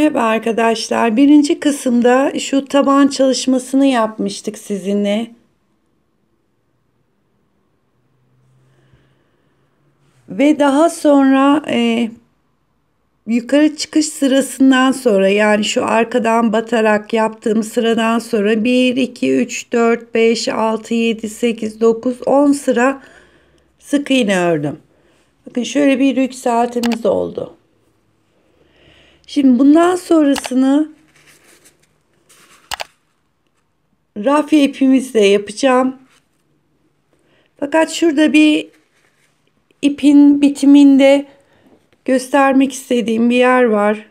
Merhaba arkadaşlar. Birinci kısımda şu taban çalışmasını yapmıştık sizinle. Ve daha sonra yukarı çıkış sırasından sonra yani şu arkadan batarak yaptığım sıradan sonra 1, 2, 3, 4, 5, 6, 7, 8, 9, 10 sıra sık iğne ördüm. Bakın şöyle bir yükseltimiz oldu. Şimdi bundan sonrasını rafya ipimizle yapacağım. Fakat şurada bir ipin bitiminde göstermek istediğim bir yer var.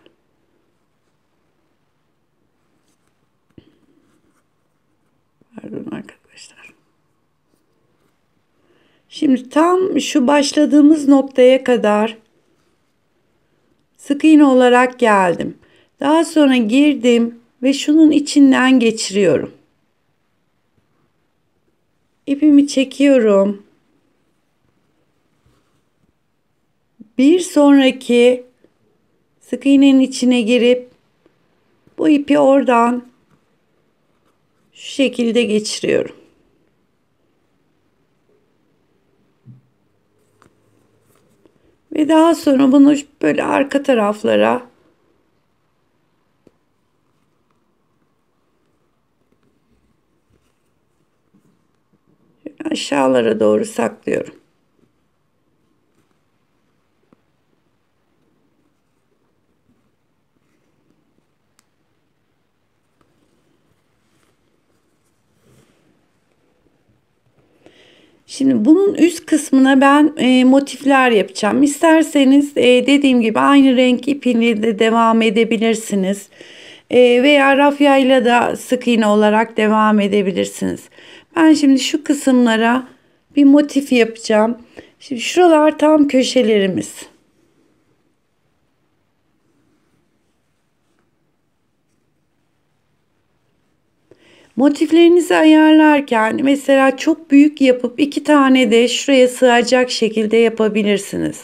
Pardon arkadaşlar. Şimdi tam şu başladığımız noktaya kadar sık iğne olarak geldim. Daha sonra girdim ve şunun içinden geçiriyorum. İpimi çekiyorum. Bir sonraki sık iğnenin içine girip bu ipi oradan şu şekilde geçiriyorum. Ve daha sonra bunu böyle arka taraflara aşağılara doğru saklıyorum. Şimdi bunun üst kısmına ben motifler yapacağım. İsterseniz dediğim gibi aynı renk ipiyle de devam edebilirsiniz. Veya rafyayla da sık iğne olarak devam edebilirsiniz. Ben şimdi şu kısımlara bir motif yapacağım. Şimdi şuralar tam köşelerimiz. Motiflerinizi ayarlarken mesela çok büyük yapıp iki tane de şuraya sığacak şekilde yapabilirsiniz.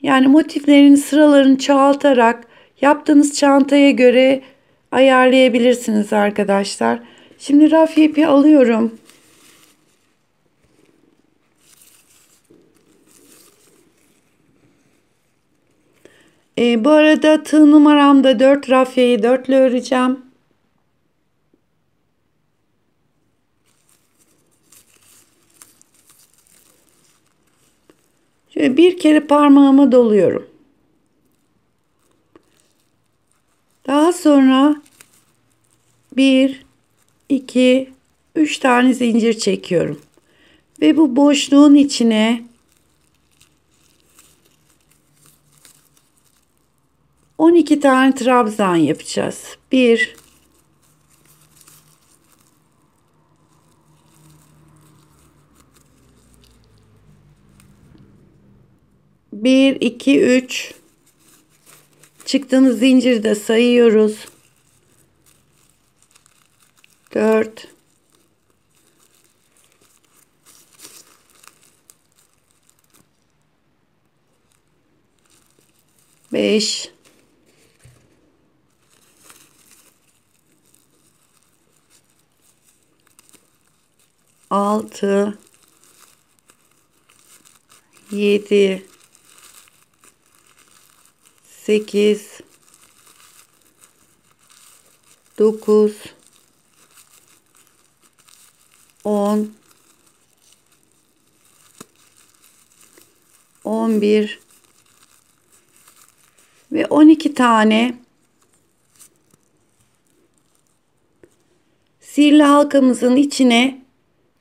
Yani motiflerin sıralarını çoğaltarak yaptığınız çantaya göre ayarlayabilirsiniz arkadaşlar. Şimdi rafya ipi alıyorum. Bu arada tığ numaramda 4 rafyayı 4 ile öreceğim. Şöyle bir kere parmağıma doluyorum. Daha sonra 1, 2, 3 tane zincir çekiyorum. Ve bu boşluğun içine 12 tane trabzan yapacağız. 1, 1, 2, 3. Çıktığımız zinciri de sayıyoruz. 4, 5, 6, 7, 8, 9, 10, 11 ve 12 tane sihirli halkamızın içine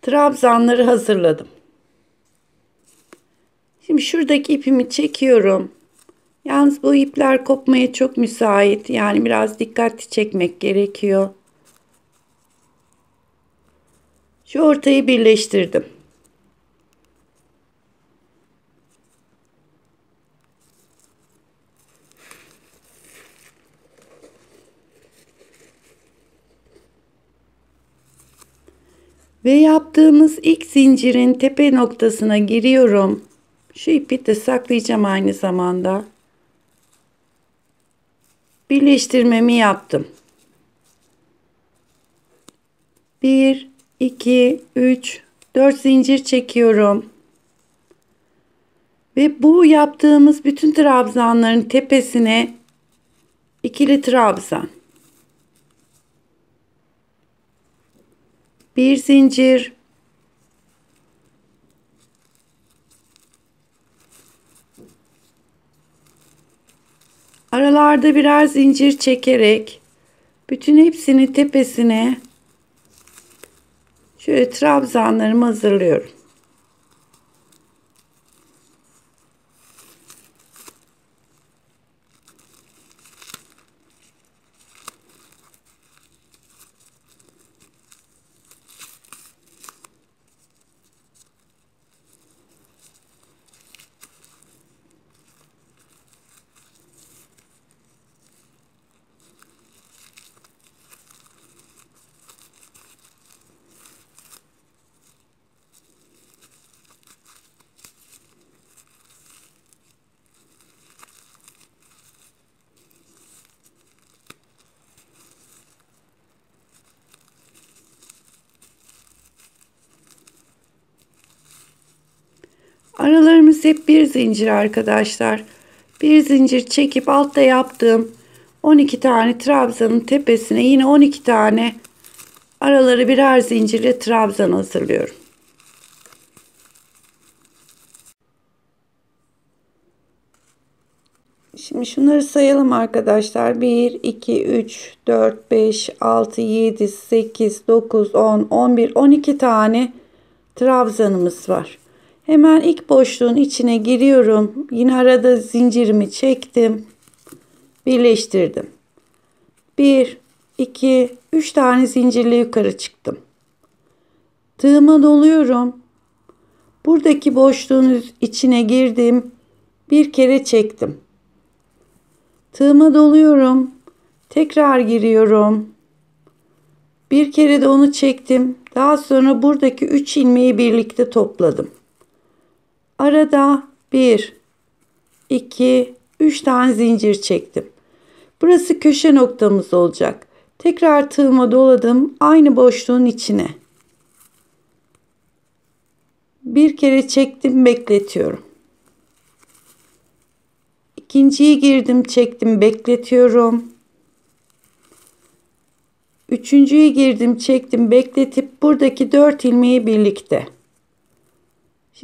trabzanları hazırladım. Şimdi şuradaki ipimi çekiyorum. Yalnız bu ipler kopmaya çok müsait. Yani biraz dikkatli çekmek gerekiyor. Şu ortayı birleştirdim. Ve yaptığımız ilk zincirin tepe noktasına giriyorum. Şu ipi de saklayacağım aynı zamanda. Birleştirmemi yaptım. 1, 2, 3, 4 zincir çekiyorum. Ve bu yaptığımız bütün trabzanların tepesine ikili trabzan. Bir zincir. Aralarda birer zincir çekerek bütün hepsini tepesine şöyle trabzanlarımı hazırlıyorum. Aralarımız hep bir zincir arkadaşlar. Bir zincir çekip altta yaptığım 12 tane trabzanın tepesine yine 12 tane araları birer zincirle trabzan hazırlıyorum. Şimdi şunları sayalım arkadaşlar. 1, 2, 3, 4, 5, 6, 7, 8, 9, 10, 11, 12 tane trabzanımız var. Hemen ilk boşluğun içine giriyorum. Yine arada zincirimi çektim. Birleştirdim. 1, 2, 3 tane zincirle yukarı çıktım. Tığıma doluyorum. Buradaki boşluğun içine girdim. Bir kere çektim. Tığıma doluyorum. Tekrar giriyorum. Bir kere de onu çektim. Daha sonra buradaki 3 ilmeği birlikte topladım. Arada 1, 2, 3 tane zincir çektim. Burası köşe noktamız olacak. Tekrar tığıma doladım. Aynı boşluğun içine. Bir kere çektim, bekletiyorum. İkinciyi girdim, çektim, bekletiyorum. Üçüncüyü girdim, çektim, bekletip buradaki 4 ilmeği birlikte.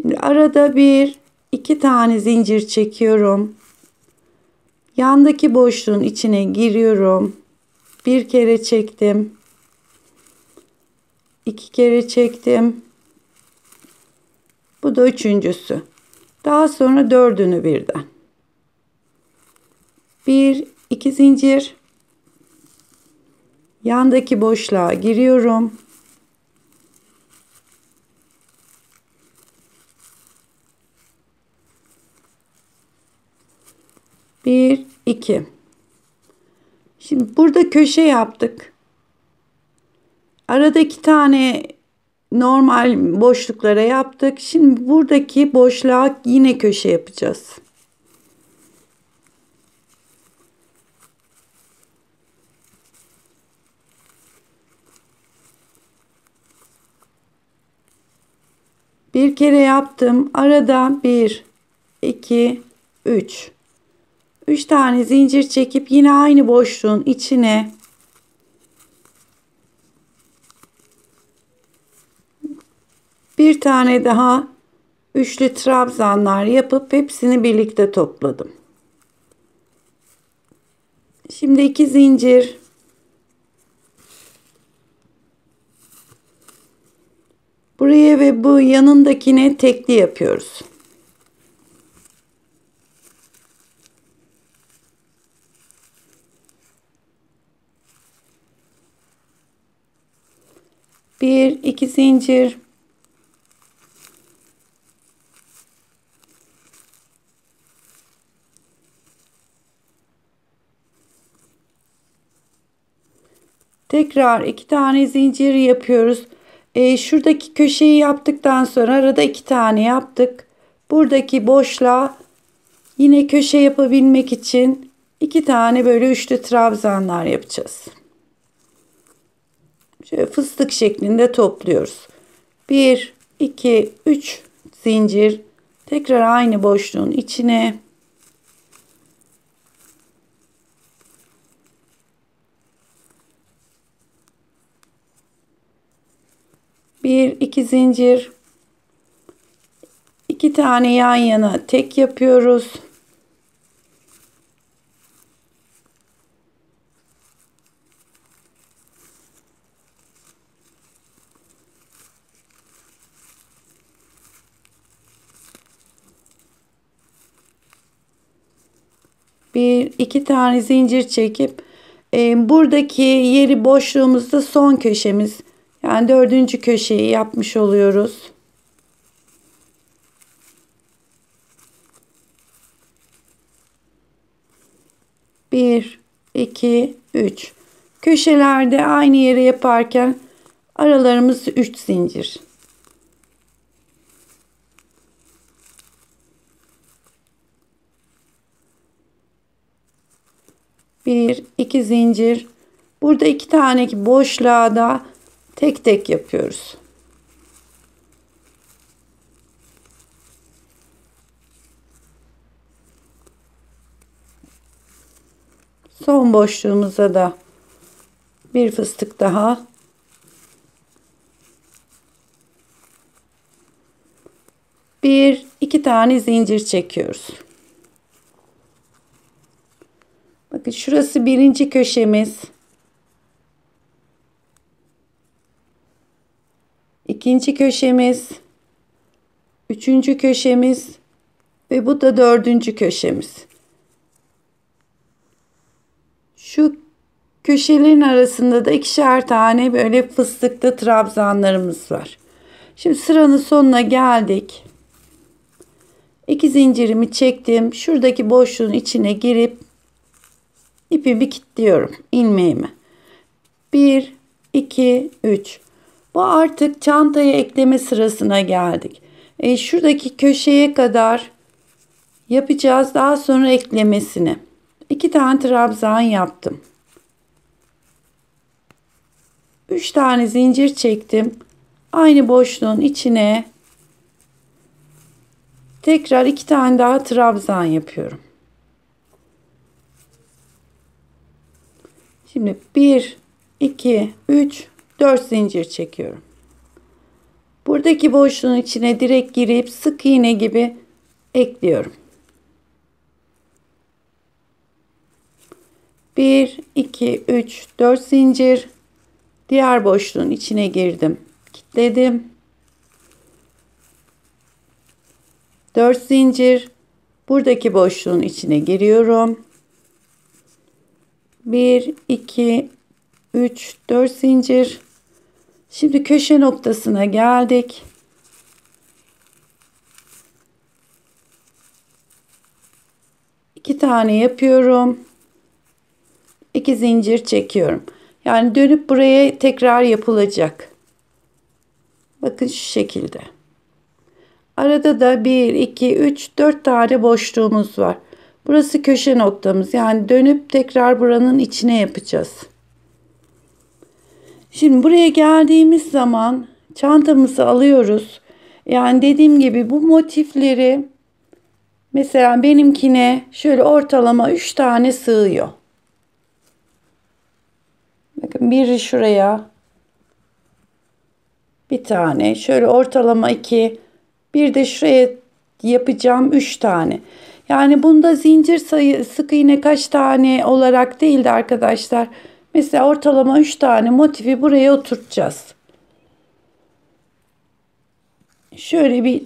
Şimdi arada 1, 2 tane zincir çekiyorum. Yandaki boşluğun içine giriyorum. Bir kere çektim. 2 kere çektim. Bu da üçüncüsü. Daha sonra dördünü birden. 1, 2 zincir. Yandaki boşluğa giriyorum. Bir, iki. Şimdi burada köşe yaptık. Arada 2 tane normal boşluklara yaptık. Şimdi buradaki boşluğa yine köşe yapacağız. Bir kere yaptım. Arada 1, 2, 3. 3 tane zincir çekip yine aynı boşluğun içine bir tane daha üçlü trabzanlar yapıp hepsini birlikte topladım. Şimdi 2 zincir. Buraya ve bu yanındakine tekli yapıyoruz. Bir, iki zincir. Tekrar 2 tane zincir yapıyoruz. Şuradaki köşeyi yaptıktan sonra arada 2 tane yaptık. Buradaki boşluğa yine köşe yapabilmek için 2 tane böyle üçlü trabzanlar yapacağız. Şöyle fıstık şeklinde topluyoruz. 1, 2, 3 zincir. Tekrar aynı boşluğun içine. Bir, iki zincir. 2 tane yan yana tek yapıyoruz. Bir, iki tane zincir çekip buradaki yeri boşluğumuzda son köşemiz. Yani dördüncü köşeyi yapmış oluyoruz. Bir, iki, üç. Köşelerde aynı yere yaparken aralarımız 3 zincir. Bir, iki zincir. Burada 2 tane boşluğa da tek tek yapıyoruz. Son boşluğumuza da bir fıstık daha. Bir, iki tane zincir çekiyoruz. Bakın şurası birinci köşemiz. İkinci köşemiz. Üçüncü köşemiz. Ve bu da dördüncü köşemiz. Şu köşelerin arasında da ikişer tane böyle fıstıklı trabzanlarımız var. Şimdi sıranın sonuna geldik. 2 zincirimi çektim. Şuradaki boşluğun içine girip ipimi kilitliyorum ilmeğimi. 1, 2, 3. Bu artık çantaya ekleme sırasına geldik. Şuradaki köşeye kadar yapacağız. Daha sonra eklemesini. 2 tane trabzan yaptım. 3 tane zincir çektim. Aynı boşluğun içine tekrar 2 tane daha trabzan yapıyorum. Şimdi 1, 2, 3, 4 zincir çekiyorum. Buradaki boşluğun içine direkt girip sık iğne gibi ekliyorum. 1, 2, 3, 4 zincir. Diğer boşluğun içine girdim. Kilitledim. 4 zincir. Buradaki boşluğun içine giriyorum. 1, 2, 3, 4 zincir. Şimdi köşe noktasına geldik. İki tane yapıyorum. 2 zincir çekiyorum. Yani dönüp buraya tekrar yapılacak. Bakın şu şekilde. Arada da 1, 2, 3, 4 tane boşluğumuz var. Burası köşe noktamız. Yani dönüp tekrar buranın içine yapacağız. Şimdi buraya geldiğimiz zaman çantamızı alıyoruz. Yani dediğim gibi bu motifleri mesela benimkine şöyle ortalama 3 tane sığıyor. Bakın biri şuraya. Bir tane. Şöyle ortalama 2. Bir de şuraya yapacağım 3 tane. Yani bunda zincir sayı sık iğne kaç tane olarak değil de arkadaşlar. Mesela ortalama 3 tane motifi buraya oturtacağız. Şöyle bir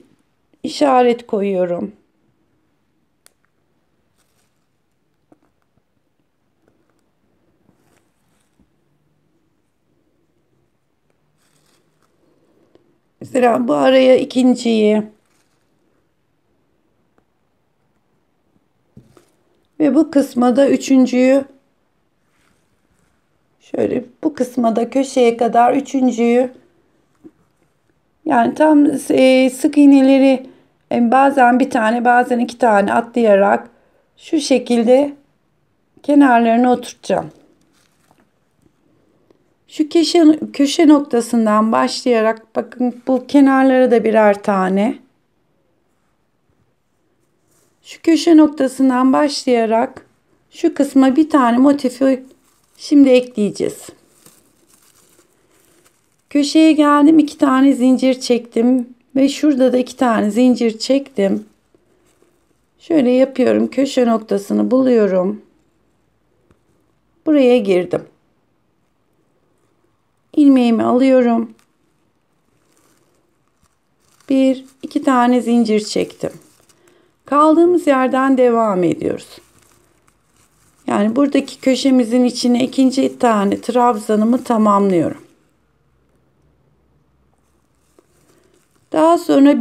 işaret koyuyorum. Mesela bu araya ikinciyi ve bu kısma da üçüncüyü şöyle bu kısma da köşeye kadar üçüncüyü yani tam sık iğneleri bazen bir tane bazen 2 tane atlayarak şu şekilde kenarlarına oturtacağım. Şu köşe noktasından başlayarak bakın, bu kenarlara da birer tane. Şu köşe noktasından başlayarak şu kısma bir tane motifi şimdi ekleyeceğiz. Köşeye geldim, 2 tane zincir çektim ve şurada da 2 tane zincir çektim. Şöyle yapıyorum. Köşe noktasını buluyorum. Buraya girdim. İlmeğimi alıyorum. 2 tane zincir çektim. Kaldığımız yerden devam ediyoruz. Yani buradaki köşemizin içine ikinci tane trabzanımı tamamlıyorum. Daha sonra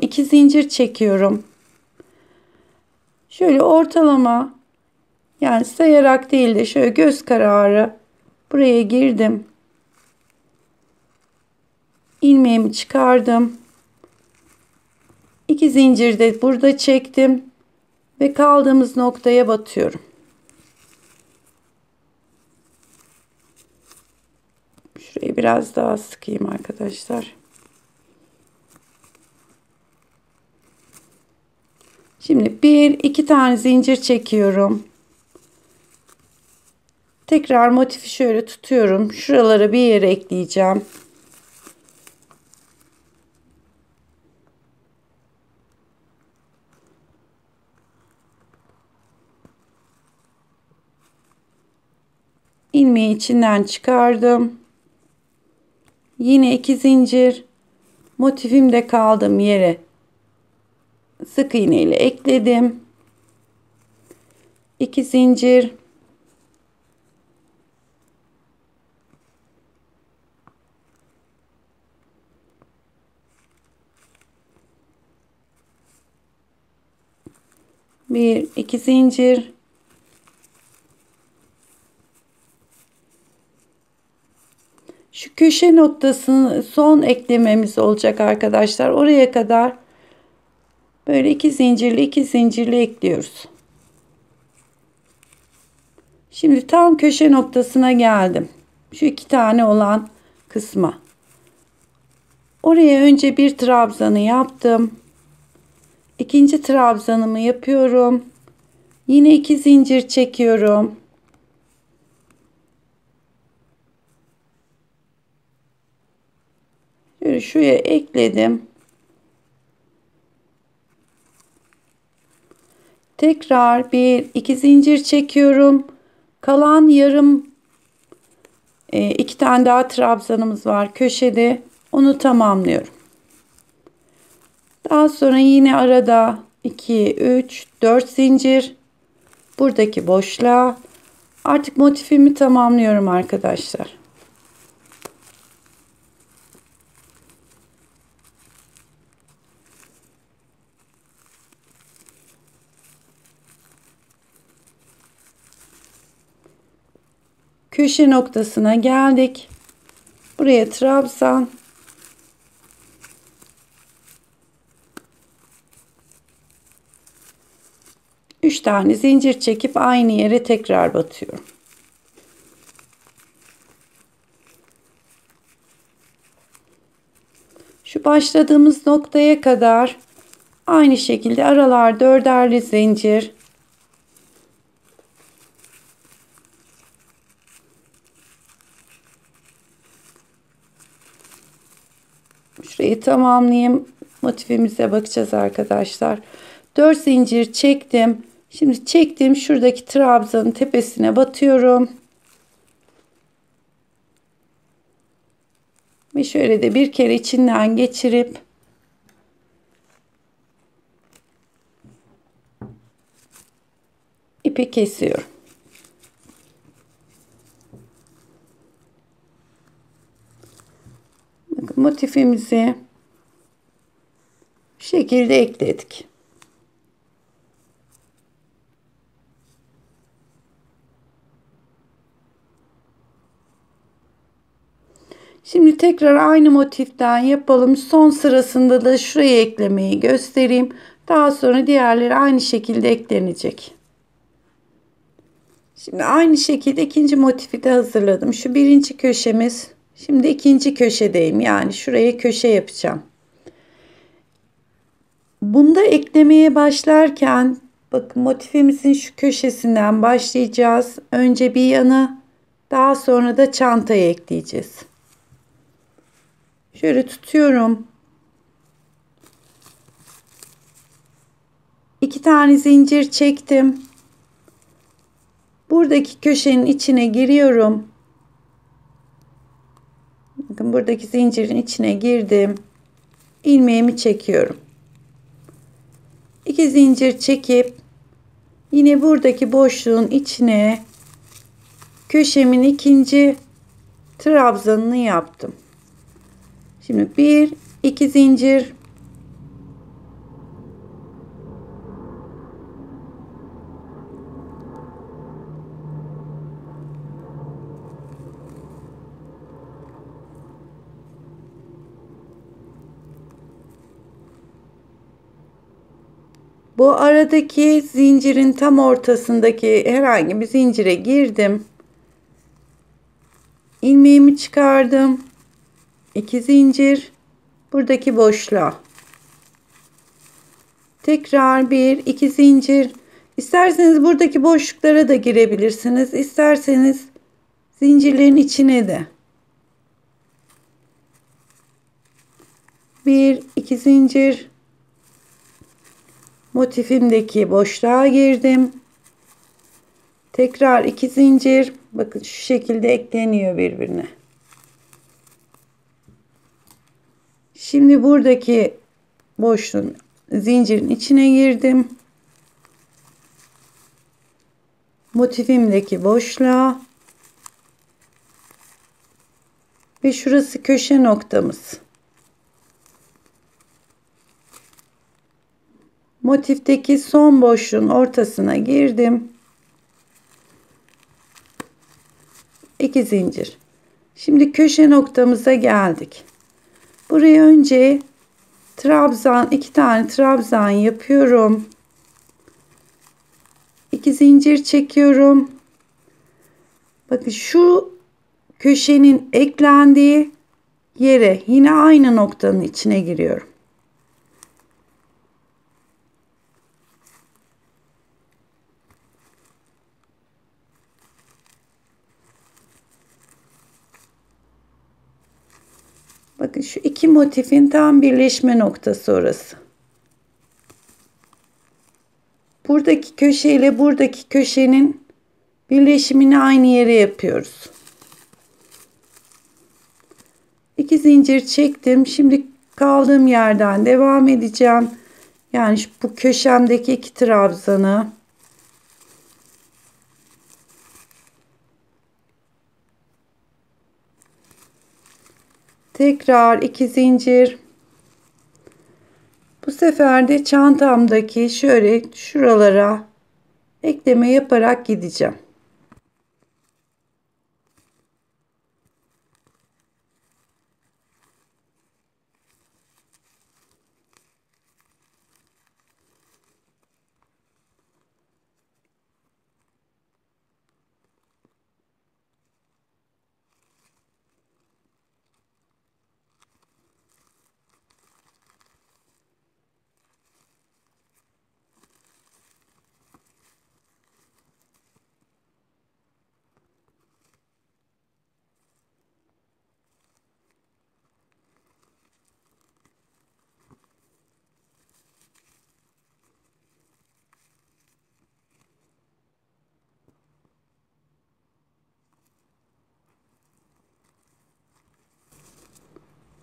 2 zincir çekiyorum. Şöyle ortalama, yani sayarak değil de şöyle göz kararı buraya girdim. İlmeğimi çıkardım. 2 zincir de burada çektim ve kaldığımız noktaya batıyorum. Şurayı biraz daha sıkayım arkadaşlar. Şimdi 2 tane zincir çekiyorum. Tekrar motifi şöyle tutuyorum. Şuralara bir yere ekleyeceğim. İlmeği içinden çıkardım. Yine 2 zincir. Motifimde kaldığım yere sık iğne ile ekledim. 2 zincir. Bir, 2 zincir. Şu köşe noktasını son eklememiz olacak arkadaşlar. Oraya kadar böyle 2 zincirli ekliyoruz. Şimdi tam köşe noktasına geldim. Şu 2 tane olan kısma. Oraya önce bir trabzanı yaptım. İkinci trabzanımı yapıyorum. Yine 2 zincir çekiyorum. Şöyle şuraya ekledim. Tekrar 2 zincir çekiyorum. Kalan yarım 2 tane daha trabzanımız var köşede. Onu tamamlıyorum. Daha sonra yine arada 2, 3, 4 zincir. Buradaki boşluğa artık motifimi tamamlıyorum arkadaşlar. Köşe noktasına geldik. Buraya trabzan. Üç tane zincir çekip aynı yere tekrar batıyorum. Şu başladığımız noktaya kadar aynı şekilde aralar 4'erli zincir. Şurayı tamamlayayım. Motifimize bakacağız arkadaşlar. 4 zincir çektim. Şimdi çektiğim şuradaki trabzanın tepesine batıyorum. Ve şöyle de bir kere içinden geçirip ipi kesiyorum. Bakın motifimizi bu şekilde ekledik. Şimdi tekrar aynı motiften yapalım. Son sırasında da şuraya eklemeyi göstereyim. Daha sonra diğerleri aynı şekilde eklenecek. Şimdi aynı şekilde ikinci motifi de hazırladım. Şu birinci köşemiz. Şimdi ikinci köşedeyim. Yani şuraya köşe yapacağım. Bunda eklemeye başlarken bakın motifimizin şu köşesinden başlayacağız. Önce bir yana, daha sonra da çantayı ekleyeceğiz. Şöyle tutuyorum. 2 tane zincir çektim. Buradaki köşenin içine giriyorum. Bakın buradaki zincirin içine girdim. İlmeğimi çekiyorum. 2 zincir çekip yine buradaki boşluğun içine köşemin ikinci trabzanını yaptım. Şimdi 1 2 zincir, bu aradaki zincirin tam ortasındaki herhangi bir zincire girdim. İlmeğimi çıkardım. 2 zincir, buradaki boşluğa. Tekrar 1 2 zincir. İsterseniz buradaki boşluklara da girebilirsiniz. İsterseniz zincirlerin içine de. 1 2 zincir. Motifimdeki boşluğa girdim. Tekrar 2 zincir. Bakın şu şekilde ekleniyor birbirine. Şimdi buradaki boşluğun zincirin içine girdim. Motifimdeki boşluğa ve şurası köşe noktamız. Motifteki son boşluğun ortasına girdim. 2 zincir. Şimdi köşe noktamıza geldik. Buraya önce trabzan, 2 tane trabzan yapıyorum. 2 zincir çekiyorum. Bakın şu köşenin eklendiği yere yine aynı noktanın içine giriyorum. Bakın şu iki motifin tam birleşme noktası orası. Buradaki köşe ile buradaki köşenin birleşimini aynı yere yapıyoruz. 2 zincir çektim. Şimdi kaldığım yerden devam edeceğim. Yani bu köşemdeki 2 trabzanı tekrar 2 zincir. Bu sefer de çantamdaki şöyle şuralara ekleme yaparak gideceğim.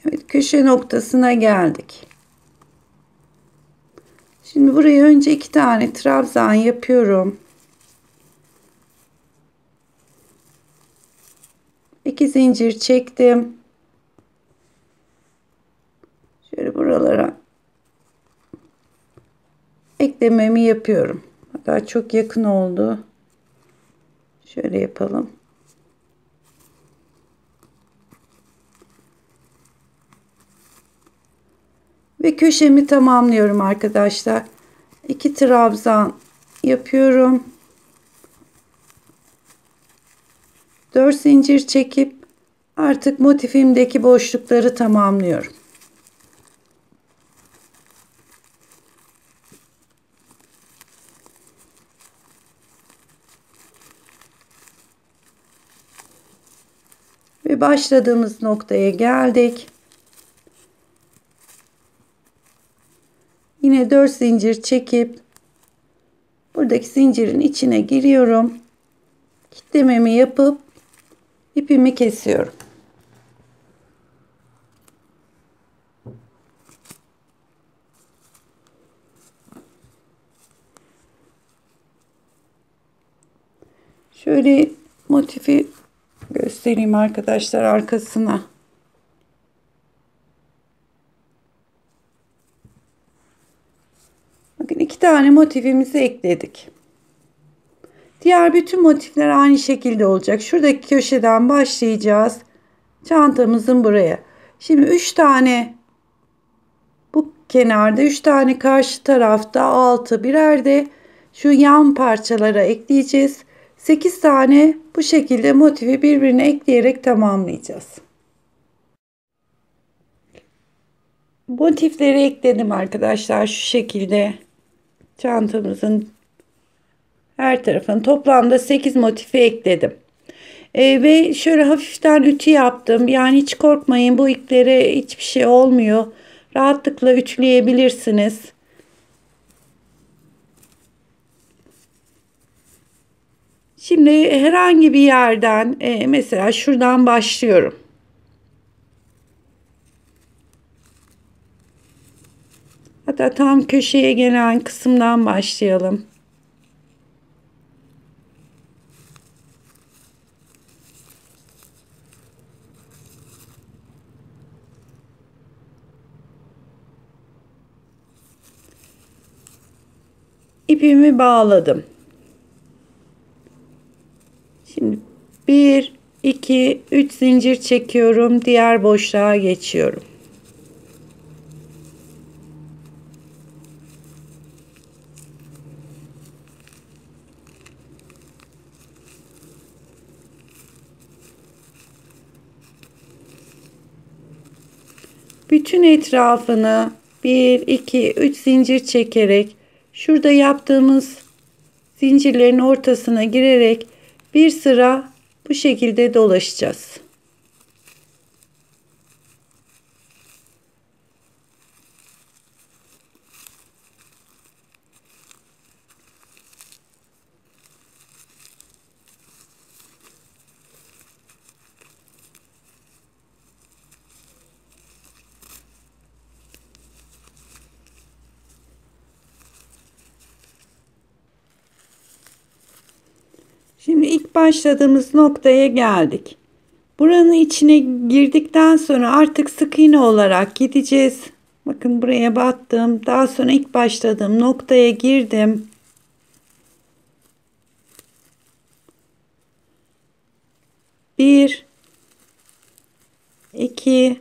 Evet, köşe noktasına geldik. Şimdi buraya önce 2 tane trabzan yapıyorum. 2 zincir çektim. Şöyle buralara eklememi yapıyorum. Hatta çok yakın oldu. Şöyle yapalım. Ve köşemi tamamlıyorum arkadaşlar. 2 trabzan yapıyorum. 4 zincir çekip artık motifimdeki boşlukları tamamlıyorum. Ve başladığımız noktaya geldik. Yine 4 zincir çekip buradaki zincirin içine giriyorum. Kitlememi yapıp ipimi kesiyorum. Şöyle motifi göstereyim arkadaşlar arkasına. Bakın 2 tane motifimizi ekledik. Diğer bütün motifler aynı şekilde olacak. Şuradaki köşeden başlayacağız. Çantamızın buraya. Şimdi 3 tane bu kenarda, 3 tane karşı tarafta, 6 birer de şu yan parçalara ekleyeceğiz. 8 tane bu şekilde motifi birbirine ekleyerek tamamlayacağız. Motifleri ekledim arkadaşlar şu şekilde. Çantamızın her tarafını toplamda 8 motifi ekledim. Ve şöyle hafiften ütü yaptım. Yani hiç korkmayın, bu iplere hiçbir şey olmuyor. Rahatlıkla ütüleyebilirsiniz. Şimdi herhangi bir yerden mesela şuradan başlıyorum. Hatta tam köşeye gelen kısımdan başlayalım. İpimi bağladım. Şimdi 1, 2, 3 zincir çekiyorum. Diğer boşluğa geçiyorum. Bütün etrafını 1, 2, 3 zincir çekerek şurada yaptığımız zincirlerin ortasına girerek bir sıra bu şekilde dolaşacağız. Şimdi ilk başladığımız noktaya geldik. Buranın içine girdikten sonra artık sık iğne olarak gideceğiz. Bakın buraya battım. Daha sonra ilk başladığım noktaya girdim. Bir, iki,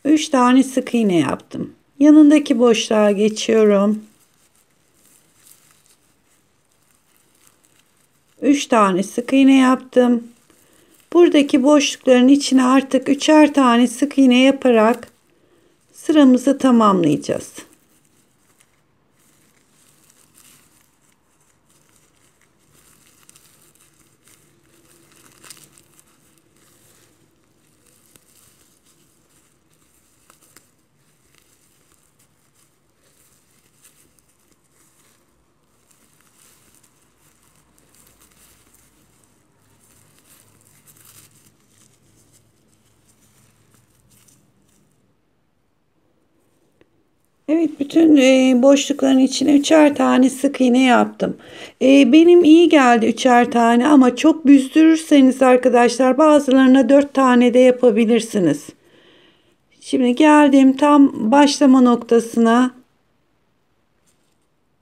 üç tane sık iğne yaptım. Yanındaki boşluğa geçiyorum. 3 tane sık iğne yaptım. Buradaki boşlukların içine artık 3'er tane sık iğne yaparak sıramızı tamamlayacağız. Evet, bütün boşlukların içine üçer tane sık iğne yaptım. Benim iyi geldi üçer tane ama çok büzdürürseniz arkadaşlar bazılarına 4 tane de yapabilirsiniz. Şimdi geldim tam başlama noktasına.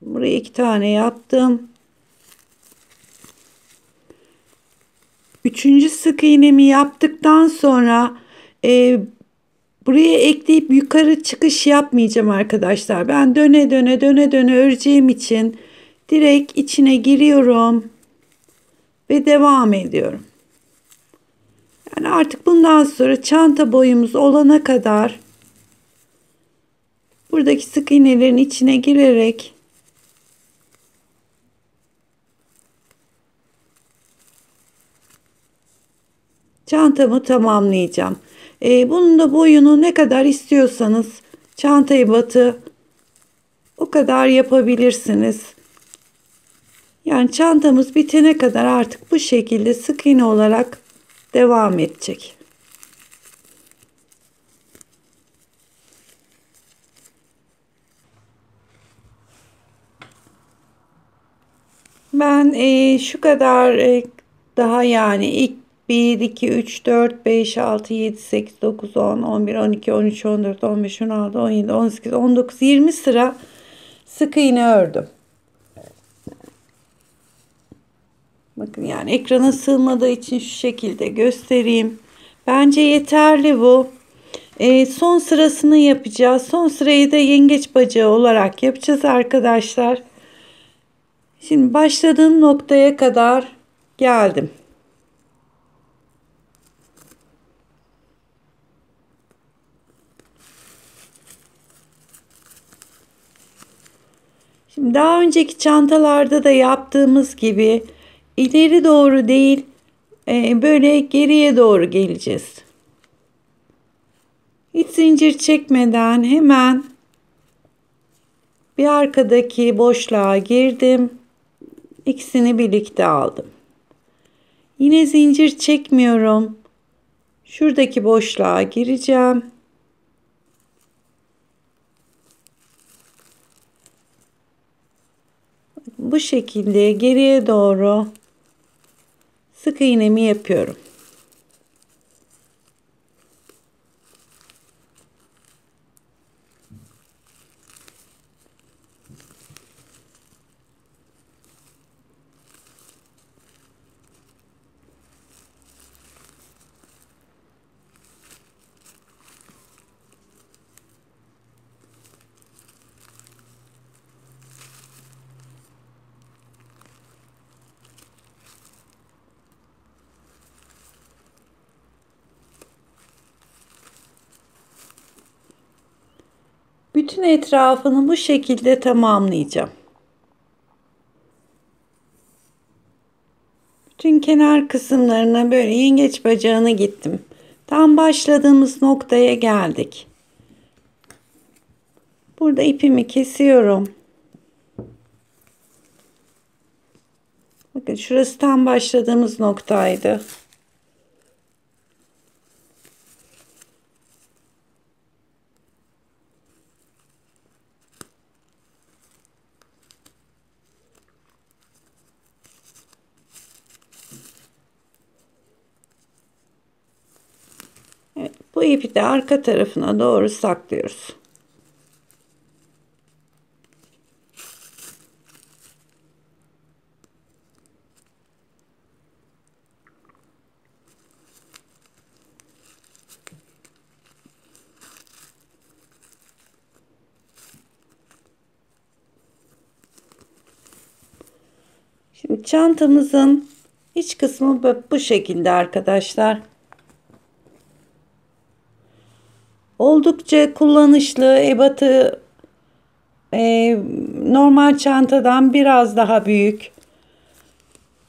Buraya 2 tane yaptım. Üçüncü sık iğnemi yaptıktan sonra buraya ekleyip yukarı çıkış yapmayacağım arkadaşlar. Ben döne döne öreceğim için direkt içine giriyorum ve devam ediyorum. Yani artık bundan sonra çanta boyumuz olana kadar buradaki sık iğnelerin içine girerek çantamı tamamlayacağım. Bunun da boyunu ne kadar istiyorsanız çanta ebatı o kadar yapabilirsiniz. Yani çantamız bitene kadar artık bu şekilde sık iğne olarak devam edecek. Ben şu kadar daha yani ilk 1, 2, 3, 4, 5, 6, 7, 8, 9, 10, 11, 12, 13, 14, 15, 16, 17, 18, 19, 20 sıra sık iğne ördüm. Bakın yani ekrana sığmadığı için şu şekilde göstereyim. Bence yeterli bu. Son sırasını yapacağız. Son sırayı da yengeç bacağı olarak yapacağız arkadaşlar. Şimdi başladığım noktaya kadar geldim. Şimdi daha önceki çantalarda da yaptığımız gibi ileri doğru değil, böyle geriye doğru geleceğiz. Hiç zincir çekmeden hemen bir arkadaki boşluğa girdim. İkisini birlikte aldım. Yine zincir çekmiyorum. Şuradaki boşluğa gireceğim. Bu şekilde geriye doğru sık iğnemi yapıyorum. Bütün etrafını bu şekilde tamamlayacağım. Bütün kenar kısımlarına böyle yengeç bacağına gittim. Tam başladığımız noktaya geldik. Burada ipimi kesiyorum. Bakın şurası tam başladığımız noktaydı. Evet, bu ipi de arka tarafına doğru saklıyoruz. Şimdi çantamızın iç kısmı bu şekilde arkadaşlar. Oldukça kullanışlı, ebatı normal çantadan biraz daha büyük.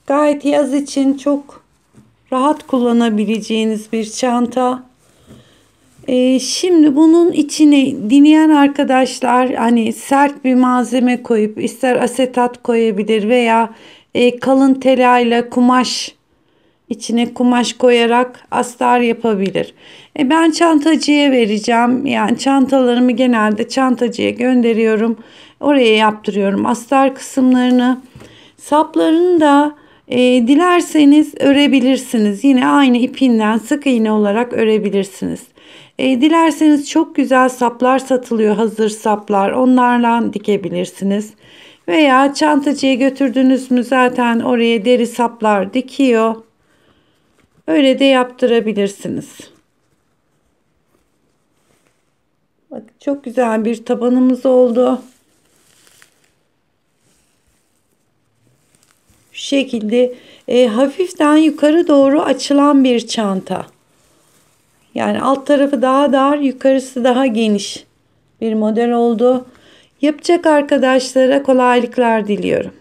Gayet yaz için çok rahat kullanabileceğiniz bir çanta. Şimdi bunun içine dinleyen arkadaşlar hani sert bir malzeme koyup ister asetat koyabilir veya kalın telayla kumaş içine kumaş koyarak astar yapabilir. Ben çantacıya vereceğim. Yani çantalarımı genelde çantacıya gönderiyorum. Oraya yaptırıyorum astar kısımlarını. Saplarını da dilerseniz örebilirsiniz. Yine aynı ipinden sık iğne olarak örebilirsiniz. Dilerseniz çok güzel saplar satılıyor, hazır saplar. Onlarla dikebilirsiniz. Veya çantacıya götürdünüz mü zaten oraya deri saplar dikiyor. Öyle de yaptırabilirsiniz. Bak çok güzel bir tabanımız oldu. Şu Şu şekilde hafiften yukarı doğru açılan bir çanta. Yani alt tarafı daha dar, yukarısı daha geniş bir model oldu. Yapacak arkadaşlara kolaylıklar diliyorum.